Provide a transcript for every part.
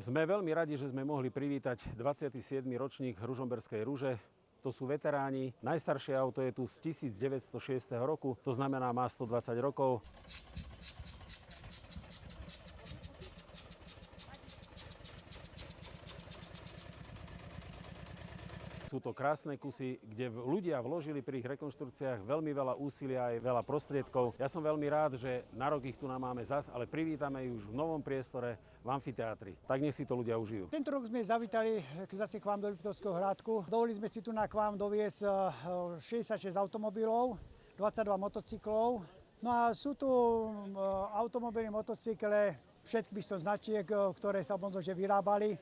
Sme veľmi radi, že sme mohli privítať 27. ročník Ružomberskej Ruže. To sú veteráni. Najstaršie auto je tu z 1906 roku, to znamená má 120 rokov. Sú to krásne kusy, kde ľudia vložili pri ich rekonštrukciách veľmi veľa úsilia aj veľa prostriedkov. Ja som veľmi rád, že na rok ich tu máme zas, ale privítame ich už v novom priestore v amfiteátri. Tak nech si to ľudia užijú. Tento rok sme zavítali zase k vám do Liptovského Hrádku. Dovolili sme si tu k vám doviesť 66 automobilov, 22 motocyklov. No a sú tu automobily, motocykle, všetkých značiek, ktoré sa možno že vyrábali.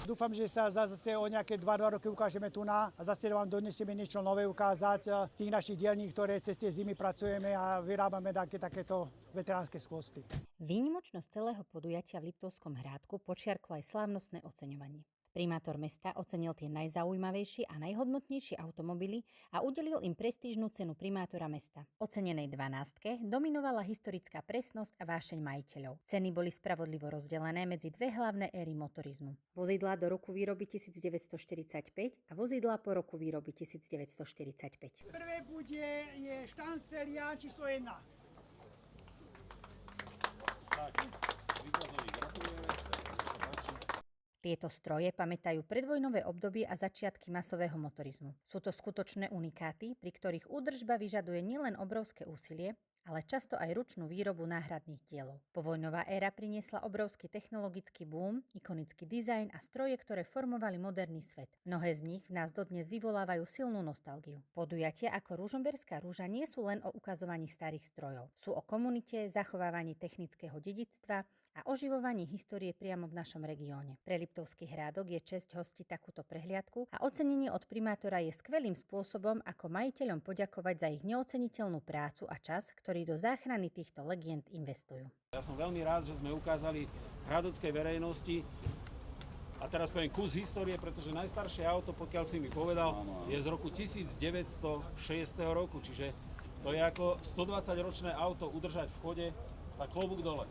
Dúfam, že sa zase o nejaké 2 roky ukážeme tu a zase vám donesieme niečo nové ukázať tých našich dielní, ktoré cez tie zimy pracujeme a vyrábame takéto veteránske skvosty. Výnimočnosť celého podujatia v Liptovskom Hrádku počiarklo aj slávnostné oceňovanie. Primátor mesta ocenil tie najzaujímavejšie a najhodnotnejšie automobily a udelil im prestížnu cenu primátora mesta. Ocenenej 12 dominovala historická presnosť a vášeň majiteľov. Ceny boli spravodlivo rozdelené medzi dve hlavné éry motorizmu. Vozidlá do roku výroby 1945 a vozidlá po roku výroby 1945. Prvé je Štancelia číslo 1. Tak, víťazovi gratulujeme. Tieto stroje pamätajú predvojnové obdobie a začiatky masového motorizmu. Sú to skutočné unikáty, pri ktorých údržba vyžaduje nielen obrovské úsilie, ale často aj ručnú výrobu náhradných dielov. Povojnová éra priniesla obrovský technologický boom, ikonický dizajn a stroje, ktoré formovali moderný svet. Mnohé z nich v nás dodnes vyvolávajú silnú nostalgiu. Podujatia ako Ružomberská Ruža nie sú len o ukazovaní starých strojov. Sú o komunite, zachovávaní technického dedičstva a oživovaní histórie priamo v našom regióne. Pre Liptovský Hrádok je česť hostiť takúto prehliadku a ocenenie od primátora je skvelým spôsobom, ako majiteľom poďakovať za ich neoceniteľnú prácu a čas, ktorí do záchrany týchto legend investujú. Ja som veľmi rád, že sme ukázali hradockej verejnosti a teraz poviem kus histórie, pretože najstaršie auto, pokiaľ si mi povedal, je z roku 1906 roku, čiže to je ako 120-ročné auto udržať v chode, tak klobúk dole.